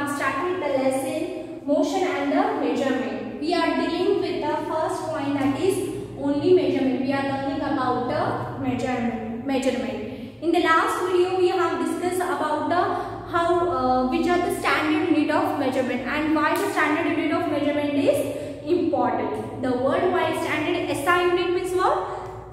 have started the lesson motion and the measurement. We are dealing with the first point, that is only measurement. We are learning about the measurement. In the last video we have discussed about the which are the standard unit of measurement and why the standard unit of measurement is important. The worldwide standard SI unit means what?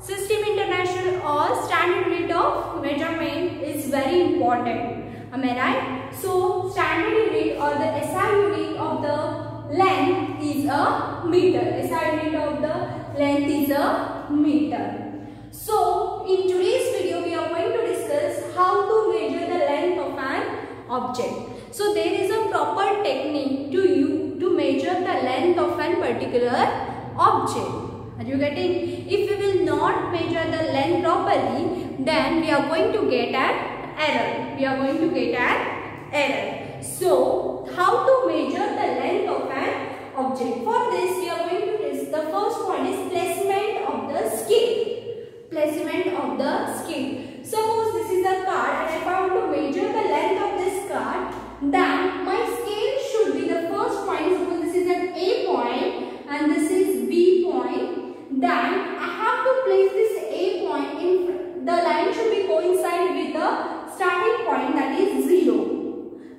System International or standard unit of measurement is very important. Am I right? So standard unit or the SI unit of the length is a meter. SI unit of the length is a meter. So in today's video we are going to discuss how to measure the length of an object. So there is a proper technique to measure the length of an particular object. Are you getting? If we will not measure the length properly, then we are going to get an error. So how to measure the length of an object? For this we are going to discuss, the first point is placement of the scale. Suppose this is a card and if I want to measure the length of this card, then my scale should be the first point. Suppose this is an A point and this is B point. Then I have to place this A point in the line should be coincide with the starting point, that is 0.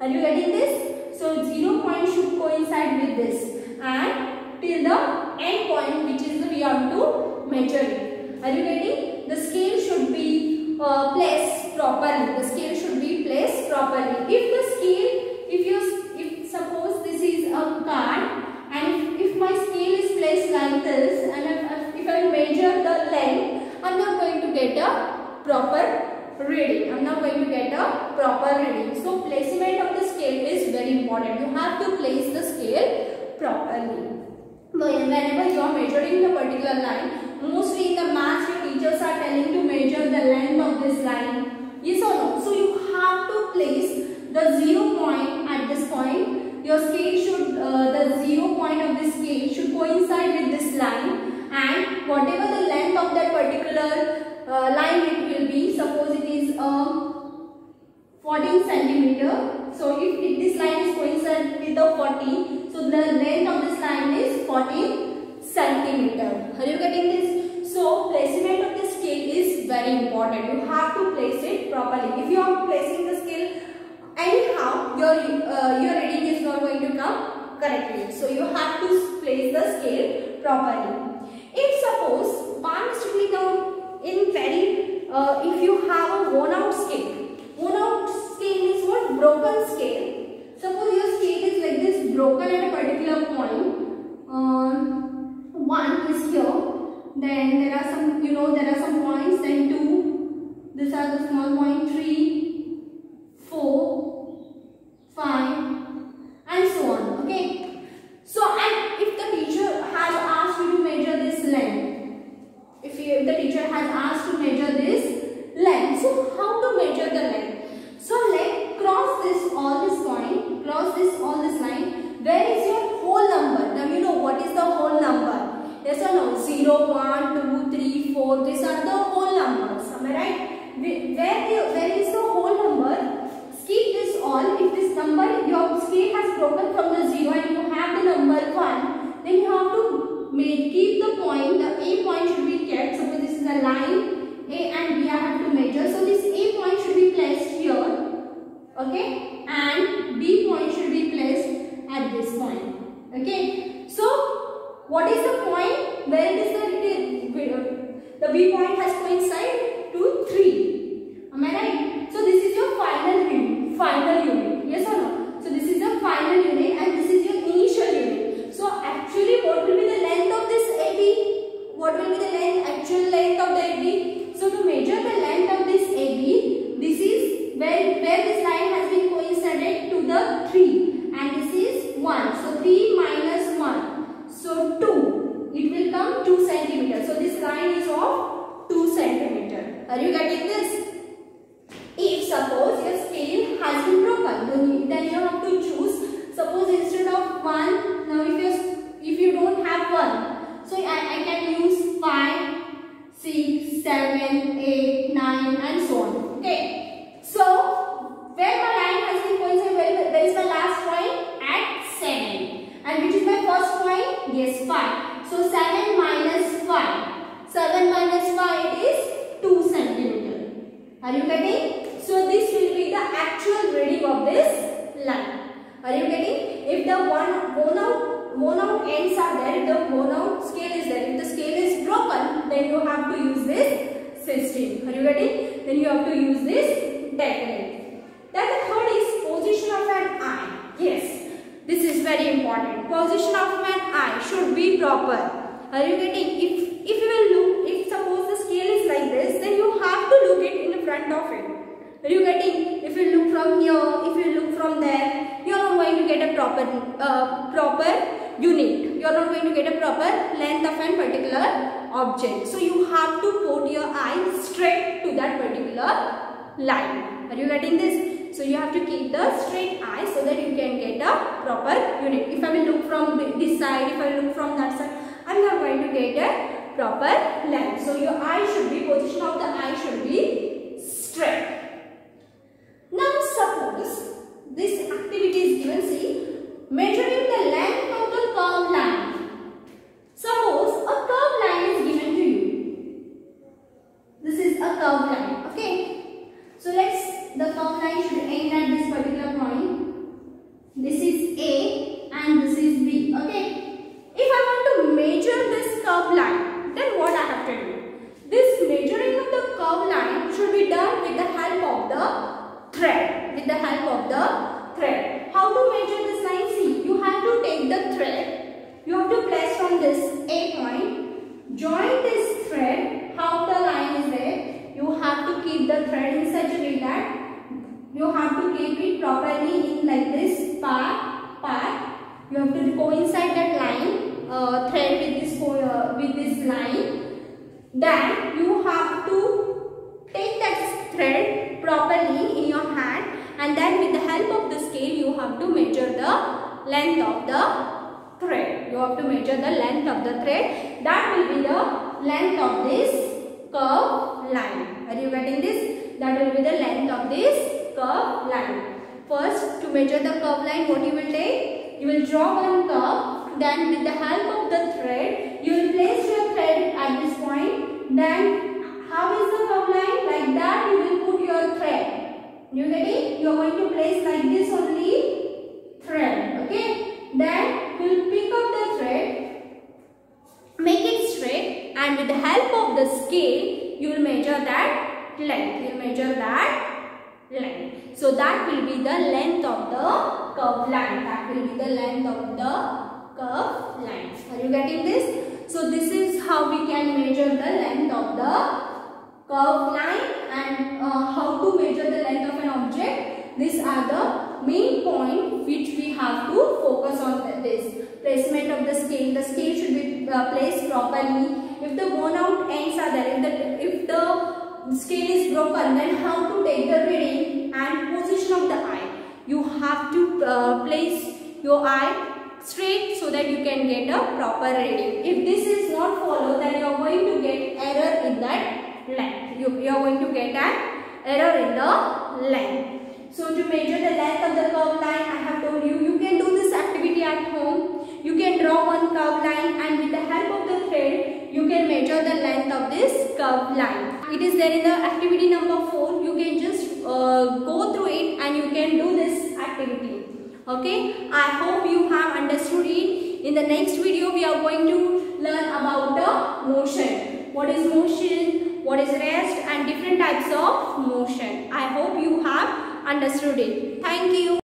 Are you getting this? So 0 point should coincide with this and till the end point, which is we have to measure it. Are you getting? The scale should be placed properly. If suppose this is a card and if my scale is placed like this and if I measure the length, I'm not going to get a proper reading. So placement of the scale is very important. You have to place the scale properly. Whenever you are measuring the particular line, mostly in the maths your teachers are telling to measure the length of this line. Yes or no? So you have to place the 0 point at this point. Your scale should, the 0 point of this scale should coincide with this line, and whatever the length of that particular line it will be. Suppose it is 14 centimeter. So if this line is coincide with the 14, so the length of this line is 14 centimeter. Are you getting this? So placement of the scale is very important. You have to place it properly. If you are placing the scale anyhow, your reading is not going to come correctly. So you have to place the scale properly. If suppose by mistake if you have a worn out scale means what? Broken scale. Suppose your scale is like this, broken at a particular point. 1 is here. Then there are some points. Then 2. These are the small point. 3, 4, 5, and so on. Okay. So and if the teacher has asked you to measure this length, if the teacher has asked to measure this length, so how to measure the length? So cross this line. Where is your whole number? Now you know what is the whole number. Yes or no? 0, 1, 2, 3, 4. These are the whole numbers. Am I right? Where is the whole number? Skip this all. If this number, your scale has broken from the 0 and you have the number 1, then you have to keep the point. The A point should be kept. Suppose this is a line A and B I have to measure. So this A point should be placed here. Okay, and B point should be placed at this point. Okay, so what is the point where it is the B point has coincided to 3. Am I right? So this is your final unit. Yes or no? So this is the final unit and this is your initial unit. So actually what will be the length of this AB? What will be the actual length of the AB? So to measure the length of this AB, this is where this line has been coincided to the 3 and this is 1. So 3 minus 1. So 2. It will come 2 centimeter. So this line is of 2 centimeter. Are you getting this? If suppose your scale has been broken, then you have to choose. Suppose instead of 1, now if you don't have 1, so I can use 5, 6, 7, 8, 9 and so on. Okay. So where my line has been coincided, where is the last point? Are you getting? So this will be the actual reading of this line. Are you getting? If the worn out ends are there, if the worn out scale is there, if the scale is broken, then you have to use this system. Are you getting? Then you have to use this technique. Then the third is position of an eye. Yes, this is very important. Position of an eye should be proper. Are you getting? If you will look, if suppose the scale is like this, then you have to look it in the front of it. Are you getting? If you look from here, if you look from there, you are not going to get a proper unit. You are not going to get a proper length of an particular object. So you have to put your eye straight to that particular line. Are you getting this? So you have to keep the straight eye so that you can get a proper unit. If I will look from this side, if I will look from that side, I am not going to get a proper length. So your eye should be, position of the eye should be straight. Now suppose this activity is given, see, measuring the length of the curved line. Suppose a curved line is given to you. This is a curved line, okay. So the curved line should end at this particular point. This is A and this is B, okay. If I want to measure this curved line, then what I have to do? This measuring of the curved line should be done with the help of the thread. With the help of the thread. How to measure this line? See, you have to take the thread. You have to place from this A point. Join this thread. How the line is there? You have to keep the thread in such a way that you have to keep it properly in like this path. You have to go inside that line, thread with this line. Then you have to take that thread properly in your hand, and then with the help of the scale you have to measure the length of the thread. You have to measure the length of the thread. That will be the length of this curved line. Are you getting this? That will be the length of this curved line. First, to measure the curved line, what you will take? You will draw one curve. Then with the help of the thread, you will place your thread at this point. Then how is the curved line? Like that you will put your thread. You get it? You are going to place like this only thread. Okay. Then you will pick up the thread, make it straight, and with the help of the scale, you will measure that length. You will measure that length. So that will be the length of the curved line. That will be the length of the curved line. Are you getting this? So this is how we can measure the length of the curved line and how to measure the length of an object. These are the main points which we have to focus on. This placement of the scale. The scale should be placed properly. If the worn out ends are there, if the scale is broken, then how to take the reading and position of the eye. You have to place your eye straight so that you can get a proper reading. If this is not followed, then you are going to get error in that length. You are going to get an error in the length. So to measure the length of the curved line, I have told you, you can do this activity at home. You can draw one curved line, and with the help of the thread, you can measure the length of this curved line. It is there in the activity number 4. You can just go through it and you can do this activity. Okay, I hope you have understood it. In the next video, we are going to learn about the motion. What is motion, what is rest, and different types of motion. I hope you have understood it. Thank you.